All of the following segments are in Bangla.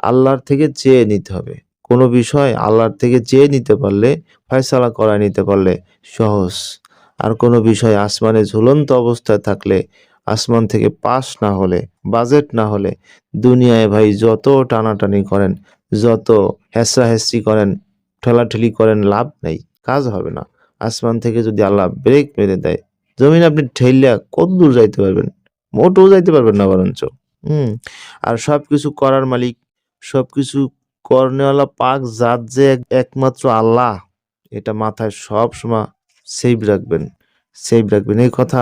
আল্লাহর থেকে চেয়ে নিতে হবে। কোনো বিষয় আল্লাহর থেকে চেয়ে নিতে পারলে, ফয়সালা করায় নিতে পারলে সহজ। আর কোনো বিষয় আসমানে ঝুলন্ত অবস্থায় থাকলে, আসমান থেকে পাস না হলে, বাজেট না হলে, দুনিয়ায় ভাই যত টানাটানি করেন, যত হেঁচড়াহেঁচড়ি করেন, ঠেলাঠেলি করেন, লাভ নাই, কাজ হবে না। আসমান থেকে যদি আল্লাহ ব্রেক মেরে দেয়, জমিন আপনি ঠেইলা কতদূর যাইতে পারবেন? মোটেও যাইতে পারবেন না বরঞ্চ। হুম? আর সবকিছু করার মালিক, সবকিছু করনেওয়ালা পাক জাত যে একমাত্র আল্লাহ, এটা মাথায় সবসময় সেভ রাখবেন। সেভ রাখবেন। এই কথা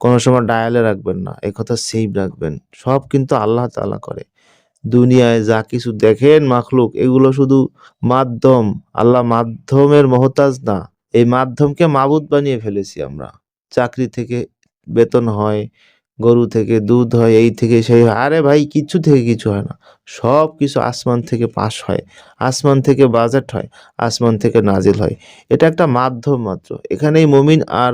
কোনো সময় ডায়ালে রাখবেন না। এই কথা সেভ রাখবেন। সব কিন্তু আল্লাহ তাআলা করে। দুনিয়ায় যা কিছু দেখেন মাখলুক, এগুলো শুধু মাধ্যম। আল্লাহ মাধ্যমের মহতাজ না। এই মাধ্যমকে মাবুদ বানিয়ে ফেলেছি আমরা। চাকরি থেকে বেতন হয়, গরু থেকে দুধ হয়, এই থেকে সেই হয়। আরে ভাই, কিচ্ছু থেকে কিছু হয় না। সবকিছু আসমান থেকে পাস হয়, আসমান থেকে বাজেট হয়, আসমান থেকে নাজিল হয়। এটা একটা মাধ্যম মাত্র। এখানেই মুমিন আর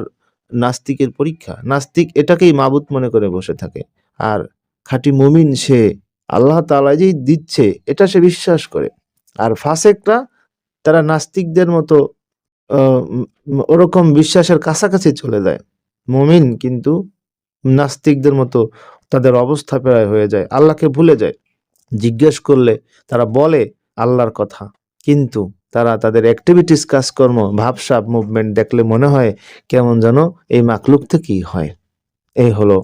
নাস্তিকের পরীক্ষা। নাস্তিক এটাকেই মাবুদ মনে করে বসে থাকে। আর খাঁটি মুমিন সে আল্লাহ তাআলা যেই দিচ্ছে এটা সে বিশ্বাস করে। আর ফাসেকরা, তারা নাস্তিকদের মতো ওরকম বিশ্বাসের কাছাকাছি চলে যায়। মুমিন কিন্তু নাস্তিকদের মতো তাদের অবস্থা প্রায় হয়ে যায়। আল্লাহকে ভুলে যায়। জিজ্ঞেস করলে তারা বলে আল্লাহর কথা। কিন্তু তারা তাদের অ্যাক্টিভিটিস, কাজকর্ম, ভাবসাব, মুভমেন্ট দেখলে মনে হয় কেমন যেন এই মাখলুক থেকেই হয়। এই হলো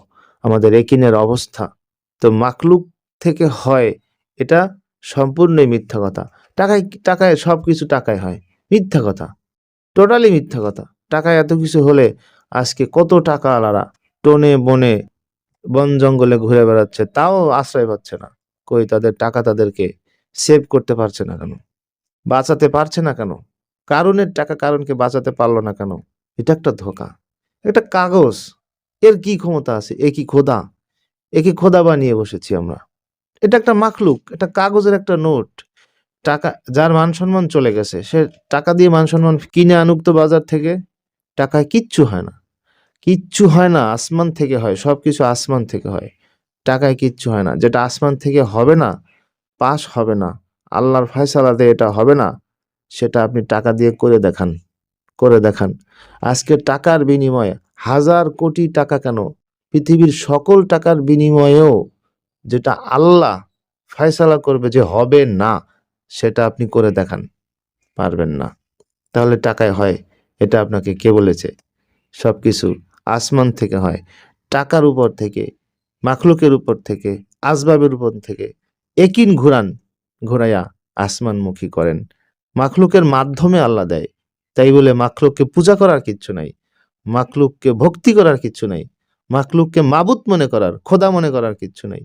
আমাদের একিনের অবস্থা। তো মাখলুক থেকে হয়, এটা সম্পূর্ণই মিথ্যা কথা। টাকায় সবকিছু টাকায় হয়। মিথ্যা কথা। টোটালি মিথ্যা কথা। টাকায় এত কিছু হলে আজকে কত টাকাওয়ালারা টনে বনে বন জঙ্গলে ঘুরে বেড়াচ্ছে, তাও আশ্রয় পাচ্ছে না। কই তাদের টাকা তাদেরকে সেভ করতে পারছে না কেন? বাঁচাতে পারছে না কেন? কারুনের টাকা কারুনকে বাঁচাতে পারল না কেন? এটা একটা ধোঁকা। এটা কাগজ। এর কি ক্ষমতা আছে? এ কি খোদা? একে খোদা বানিয়ে বসেছি আমরা। এটা একটা মাখলুক, এটা কাগজের একটা নোট। টাকা, যার মান সম্মান চলে গেছে, সে টাকা দিয়ে মান সম্মান কিনে আনুক তো বাজার থেকে। টাকায় কিচ্ছু হয় না। কিচ্ছু হয় না, আসমান থেকে হয়। সবকিছু আসমান থেকে হয়। টাকায় কিচ্ছু হয় না। যেটা আসমান থেকে হবে না, পাস হবে না, আল্লাহর ফয়সালাতে এটা হবে না, সেটা আপনি টাকা দিয়ে করে দেখান। করে দেখান। আজকে টাকার বিনিময়ে হাজার কোটি টাকা কেন, পৃথিবীর সকল টাকার বিনিময়েও যেটা আল্লাহ ফয়সালা করবে যে হবে না, সেটা আপনি করে দেখান। পারবেন না। তাহলে টাকায় হয়, এটা আপনাকে কে বলেছে? সবকিছু আসমান থেকে হয়। টাকার উপর থেকে, মাখলুকের উপর থেকে, আসবাবের উপর থেকে একিন ঘুরাইয়া আসমানমুখী করেন। মাখলুকের মাধ্যমে আল্লাহ দেয়। তাই বলে মাখলুককে পূজা করার কিচ্ছু নাই। মাখলুককে ভক্তি করার কিচ্ছু নাই। মাখলুককে মাবুদ মনে করার, খোদা মনে করার কিচ্ছু নাই।